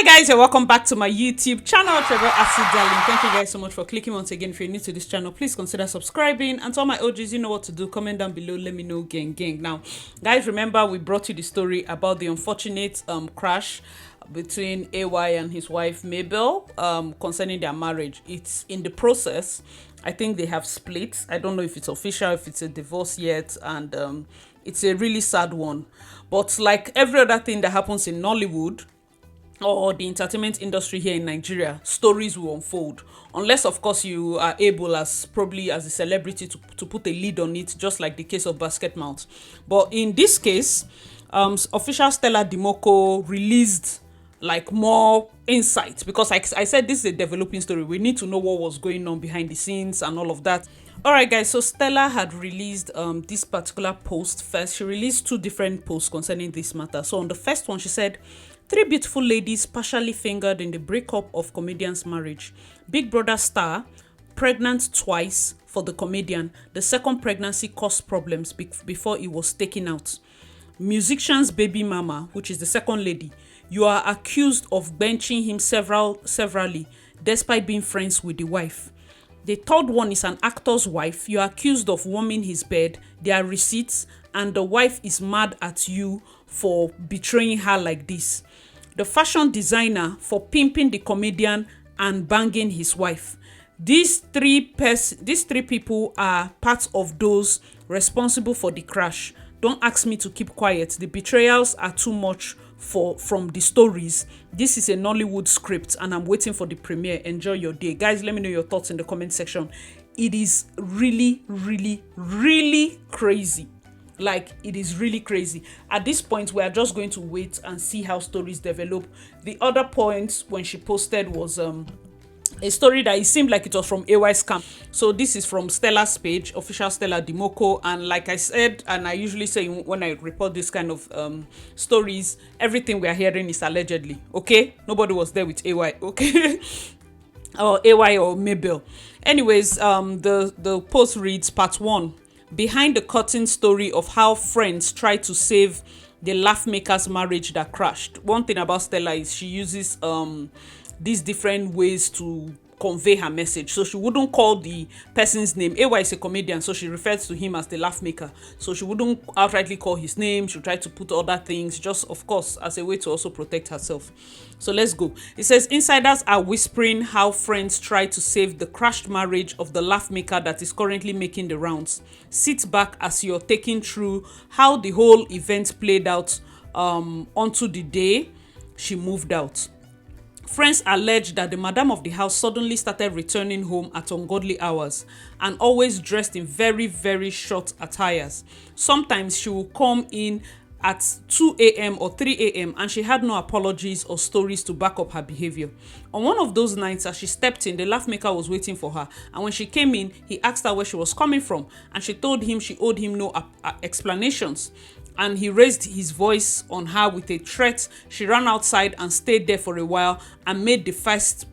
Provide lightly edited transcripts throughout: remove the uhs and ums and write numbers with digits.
Guys, and welcome back to my YouTube channel, Trevor Acid Darling. Thank you guys so much for clicking once again. If you're new to this channel, please consider subscribing. And to all my OGs, you know what to do. Comment down below, let me know, gang. Now guys, remember we brought you the story about the unfortunate crash between AY and his wife Mabel concerning their marriage. It's in the process. I think they have split. I don't know if it's official, if it's a divorce yet, and it's a really sad one. But like every other thing that happens in Nollywood or the entertainment industry here in Nigeria, stories will unfold, unless of course you are able, as probably as a celebrity, to put a lead on it, just like the case of Basket Mouth. But in this case, official Stella Dimoko released like more insight, because like I said, this is a developing story. We need to know what was going on behind the scenes and all of that. All right guys, so Stella had released this particular post first. She released two different posts concerning this matter. So on the first one, she said, "Three beautiful ladies partially fingered in the breakup of comedian's marriage. Big Brother star, pregnant twice for the comedian. The second pregnancy caused problems before it was taken out. Musician's baby mama," which is the second lady, "you are accused of benching him severally, despite being friends with the wife. The third one is an actor's wife. You are accused of warming his bed. There are receipts, and the wife is mad at you for betraying her like this. The fashion designer for pimping the comedian and banging his wife. These three people are part of those responsible for the crash. Don't ask me to keep quiet. The betrayals are too much from the stories. This is a Nollywood script and I'm waiting for the premiere. Enjoy your day." Guys, let me know your thoughts in the comment section. It is really crazy. Like, it is really crazy. At this point, we are just going to wait and see how stories develop. The other point when she posted was a story that it seemed like it was from AY's camp. So this is from Stella's page, official Stella Dimoko, and like I said, and I usually say when I report this kind of stories, everything we are hearing is allegedly. Okay, nobody was there with AY. Okay. Or AY or Mabel. Anyways, the post reads, part 1, behind the curtain story of how friends tried to save the laugh maker's marriage that crashed. One thing about Stella is she uses these different ways to convey her message. So she wouldn't call the person's name. AY is a comedian, so she refers to him as the laugh maker. So she wouldn't outrightly call his name. She'll try to put other things, just of course as a way to also protect herself. So let's go. It says, insiders are whispering how friends try to save the crashed marriage of the laugh maker that is currently making the rounds. Sit back as you're taken through how the whole event played out onto the day she moved out. Friends allege that the madam of the house suddenly started returning home at ungodly hours and always dressed in very short attires. Sometimes she will come in at 2 a.m. or 3 a.m. and she had no apologies or stories to back up her behavior. On one of those nights, as she stepped in, the laugh maker was waiting for her, and when she came in, he asked her where she was coming from, and she told him she owed him no explanations. And he raised his voice on her with a threat. She ran outside and stayed there for a while and made the first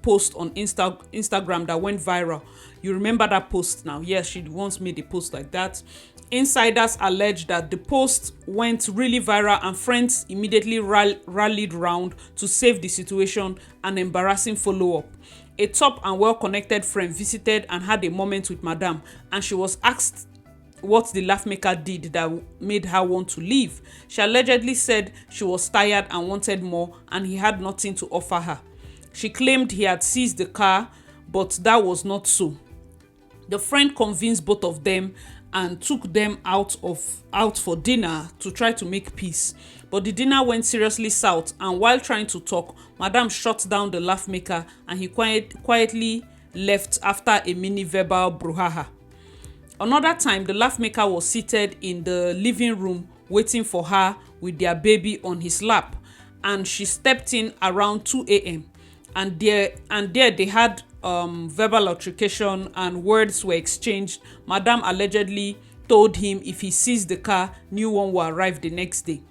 post on Instagram that went viral. You remember that post now? Yes, she once made a post like that. Insiders allege that the post went really viral and friends immediately rallied round to save the situation. An embarrassing follow-up. A top and well-connected friend visited and had a moment with Madame, and she was asked what the laugh maker did that made her want to leave. She allegedly said she was tired and wanted more, and he had nothing to offer her. She claimed he had seized the car, but that was not so. The friend convinced both of them and took them out for dinner to try to make peace. But the dinner went seriously south, and while trying to talk, Madame shut down the laugh maker and he quietly left after a mini verbal brouhaha. Another time, the laugh maker was seated in the living room waiting for her with their baby on his lap, and she stepped in around 2 a.m. and there they had verbal altercation and words were exchanged. Madame allegedly told him if he seized the car, new one will arrive the next day.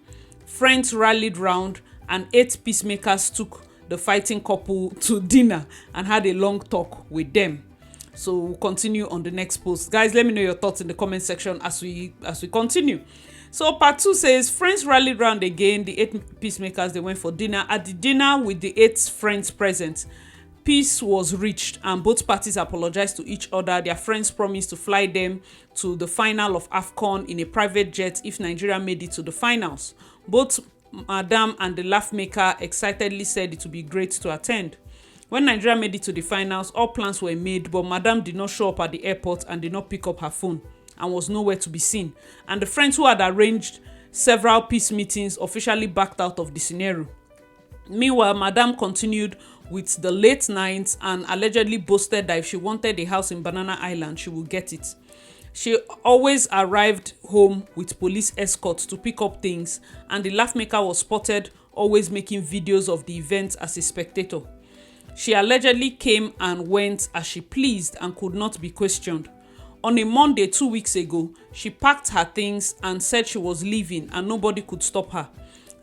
Friends rallied round and 8 peacemakers took the fighting couple to dinner and had a long talk with them. So we'll continue on the next post. Guys, let me know your thoughts in the comment section as we continue. So part 2 says friends rallied round again. The 8 peacemakers, they went for dinner. At the dinner with the 8 friends present, peace was reached and both parties apologized to each other. Their friends promised to fly them to the final of AFCON in a private jet if Nigeria made it to the finals. Both Madam and the laugh maker excitedly said it would be great to attend. When Nigeria made it to the finals, all plans were made, but Madam did not show up at the airport and did not pick up her phone and was nowhere to be seen. And the friends who had arranged several peace meetings officially backed out of the scenario. Meanwhile, Madam continued with the late nights and allegedly boasted that if she wanted a house in Banana Island, she would get it. She always arrived home with police escorts to pick up things, and the laugh maker was spotted always making videos of the event as a spectator. She allegedly came and went as she pleased and could not be questioned. On a Monday 2 weeks ago, she packed her things and said she was leaving and nobody could stop her.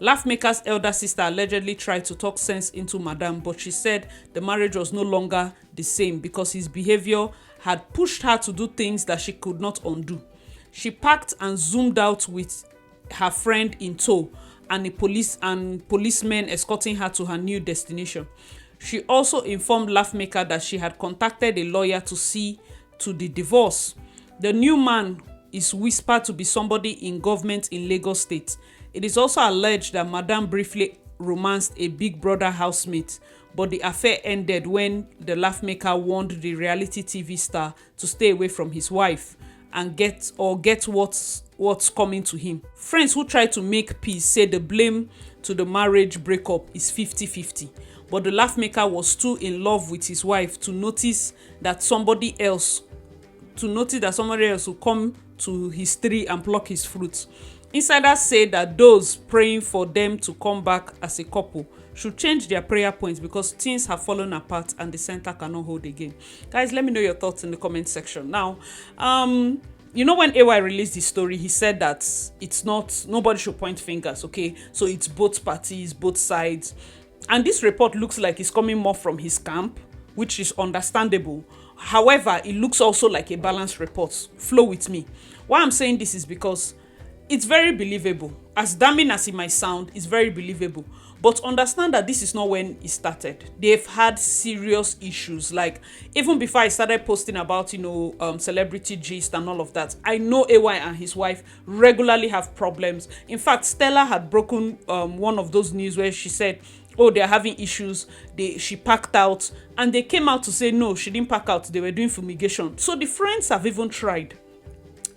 Laughmaker's elder sister allegedly tried to talk sense into Madam, but she said the marriage was no longer the same because his behavior had pushed her to do things that she could not undo. She packed and zoomed out with her friend in tow and policemen escorting her to her new destination. She also informed Laughmaker that she had contacted a lawyer to see to the divorce. The new man is whispered to be somebody in government in Lagos State. It is also alleged that Madam briefly romanced a Big Brother housemate, but the affair ended when the laugh maker warned the reality TV star to stay away from his wife and get what's coming to him. Friends who try to make peace say the blame to the marriage breakup is 50-50, but the laugh maker was too in love with his wife to notice that somebody else will come to his tree and pluck his fruits. Insiders say that those praying for them to come back as a couple should change their prayer points because things have fallen apart and the center cannot hold again. Guys, let me know your thoughts in the comment section. Now, when AY released the story, he said that nobody should point fingers, okay? So it's both parties, both sides. And this report looks like it's coming more from his camp, which is understandable. However, it looks also like a balanced report. Flow with me. Why I'm saying this is because it's very believable. As damning as it might sound, it's very believable. But understand that this is not when it started. They've had serious issues. Like, even before I started posting about, celebrity gist and all of that, I know AY and his wife regularly have problems. In fact, Stella had broken one of those news where she said, they're having issues. She packed out. And they came out to say, no, she didn't pack out. They were doing fumigation. So the friends have even tried.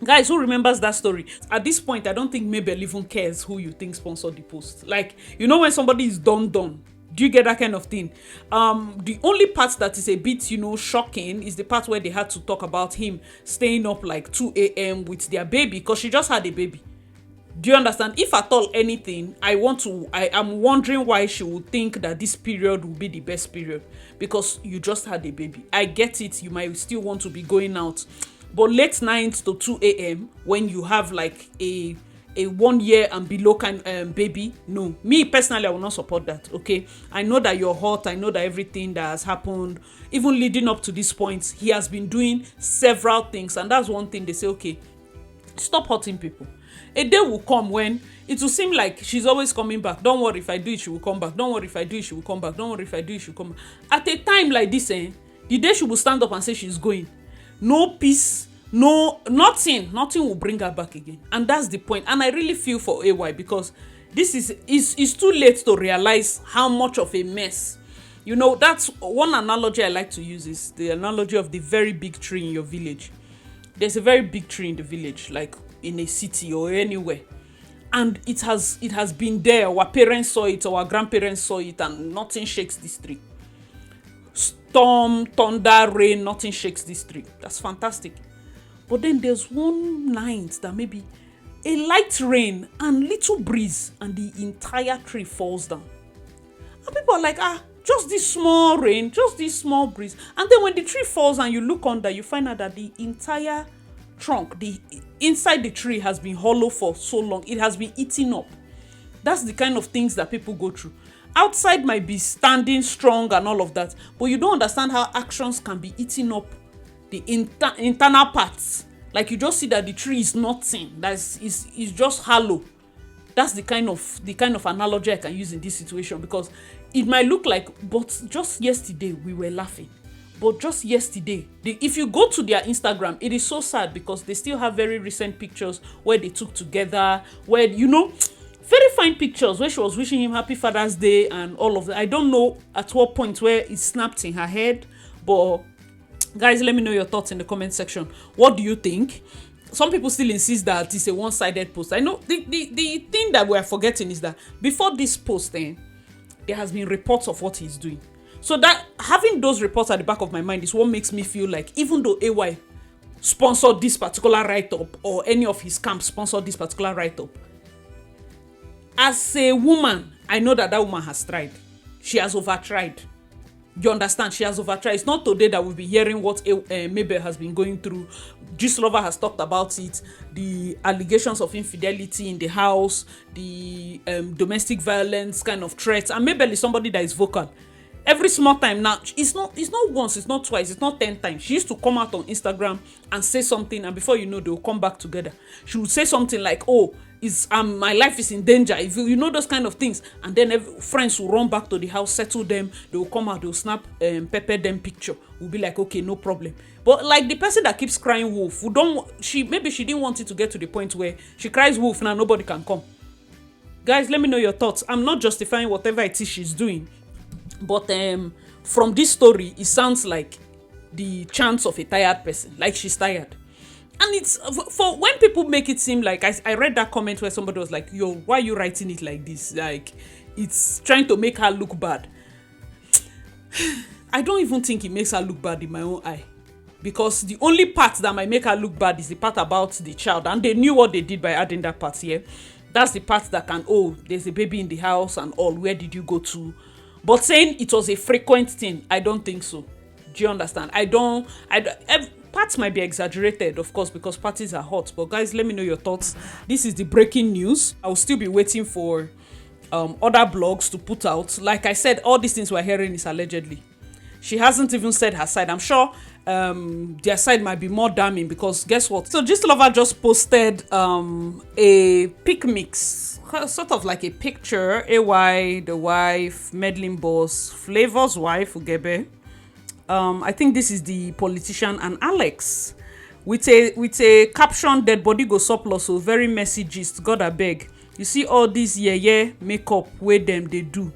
Guys, who remembers that story? At this point, I don't think Mabel even cares who you think sponsored the post. Like, when somebody is done. Do you get that kind of thing? The only part that is a bit, shocking is the part where they had to talk about him staying up like 2 a.m. with their baby because she just had a baby. Do you understand? If at all anything, I am wondering why she would think that this period will be the best period because you just had a baby. I get it. You might still want to be going out. But late nights to 2 a.m. when you have like a 1 year and below baby, no. Me personally, I will not support that, okay? I know that you're hot. I know that everything that has happened, even leading up to this point, he has been doing several things. And that's one thing they say, okay, stop hurting people. A day will come when it will seem like she's always coming back. Don't worry, if I do it, she will come back. Don't worry, if I do it, she will come back. Don't worry, if I do it, she will come back. At a time like this, the day she will stand up and say she's going, no peace, nothing will bring her back again. And that's the point. And I really feel for AY because this is too late to realize how much of a mess. That's one analogy I like to use is the analogy of the very big tree in your village. There's a very big tree in the village, like in a city or anywhere. And it has been there. Our parents saw it, our grandparents saw it, and nothing shakes this tree. Storm, thunder, rain, nothing shakes this tree. That's fantastic. But then there's one night that maybe a light rain and little breeze and the entire tree falls down. And people are like, just this small rain, just this small breeze. And then when the tree falls and you look under, you find out that the entire trunk, inside the tree has been hollow for so long. It has been eaten up. That's the kind of things that people go through. Outside might be standing strong and all of that, but you don't understand how actions can be eating up the internal parts Like you just see that the tree is nothing. Is just hollow. That's the kind of analogy I can use in this situation, because it might look like, but just yesterday we were laughing. But just yesterday, if you go to their Instagram, it is so sad because they still have very recent pictures where they took together, where, you know, very fine pictures where she was wishing him happy Father's Day and all of that. I don't know at what point where it snapped in her head, but guys, let me know your thoughts in the comment section. What do you think? Some people still insist that it's a one-sided post. I know the thing that we're forgetting is that before this post, there has been reports of what he's doing. So that having those reports at the back of my mind is what makes me feel like even though AY sponsored this particular write-up, or any of his camps sponsored this particular write-up, as a woman, I know that woman has tried. She has over-tried. You understand? She has over-tried. It's not today that we'll be hearing what Mabel has been going through. Gistlover has talked about it. The allegations of infidelity in the house, the domestic violence kind of threats. And Mabel is somebody that is vocal. Every small time now, it's not once, it's not twice, it's not 10 times. She used to come out on Instagram and say something, and before you know, they will come back together. She would say something like, oh, my life is in danger, if you know those kind of things, and then friends will run back to the house, settle them, they will come out, they will snap pepper them picture. We'll be like, okay, no problem. But like the person that keeps crying wolf, maybe she didn't want it to get to the point where she cries wolf, now nobody can come. Guys, let me know your thoughts. I'm not justifying whatever it is she's doing, but from this story, it sounds like the chants of a tired person, like she's tired. And it's for when people make it seem like, I read that comment where somebody was like, yo, why are you writing it like this? Like, it's trying to make her look bad. I don't even think it makes her look bad in my own eye. Because the only part that might make her look bad is the part about the child. And they knew what they did by adding that part here. That's the part that can, oh, there's a baby in the house and all. Where did you go to? But saying it was a frequent thing, I don't think so. Do you understand? Parts might be exaggerated, of course, because parties are hot. But guys, let me know your thoughts. This is the breaking news. I will still be waiting for other blogs to put out. Like I said, all these things we're hearing is allegedly. She hasn't even said her side. I'm sure their side might be more damning, because guess what? So Gistlover just posted a pic mix, sort of like a picture. AY, the wife, meddling boss, Flavor's wife, Ugebe. I think this is the politician, and Alex with a caption, dead body go surplus, so very messy gist. God abeg. You see all this makeup where them they do.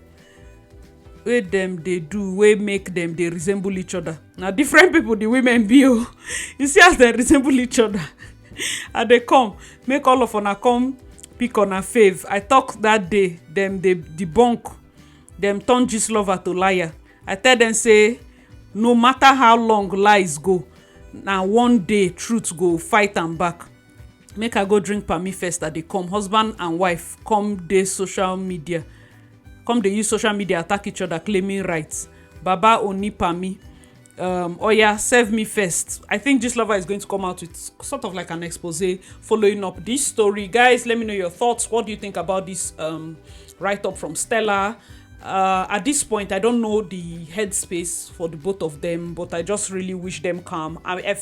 Where make them they resemble each other. Now different people the women be, oh. You see as they resemble each other. And they come, make all of una come pick on a fave. I talk that day, them they debunk, them turn Gistlover to liar. I tell them say, no matter how long lies go, now one day truth go fight and back. Make her go drink pami first that they come. Husband and wife come they social media. Come they use social media attack each other claiming rights. Baba oni pami. Oh yeah, serve me first. I think Gistlover is going to come out with sort of like an expose following up this story. Guys, let me know your thoughts. What do you think about this write-up from Stella? At this point, I don't know the headspace for the both of them, but I just really wish them calm. I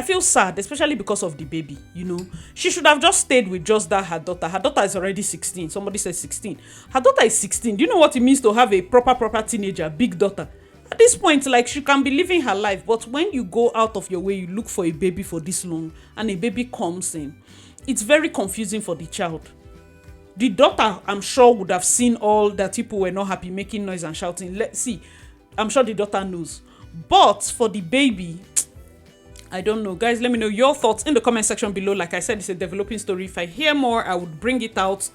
feel sad, especially because of the baby. You know, she should have just stayed with just that her daughter is already 16. Somebody said 16. Her daughter is 16. Do you know what it means to have a proper teenager, big daughter? At this point, like, she can be living her life, but when you go out of your way, you look for a baby for this long, and a baby comes in, it's very confusing for the child. The daughter, I'm sure, would have seen all that people were not happy, making noise and shouting. Let's see. I'm sure the daughter knows. But for the baby, I don't know. Guys, let me know your thoughts in the comment section below. Like I said, it's a developing story. If I hear more, I would bring it out.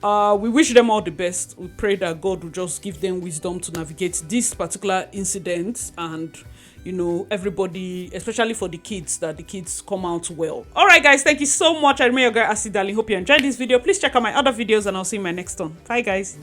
We wish them all the best. We pray that God will just give them wisdom to navigate this particular incident, and you know, everybody, especially for the kids, that the kids come out well. All right, guys, thank you so much. I remain your girl, Acid Darling. Hope you enjoyed this video. Please check out my other videos, and I'll see you in my next one. Bye, guys.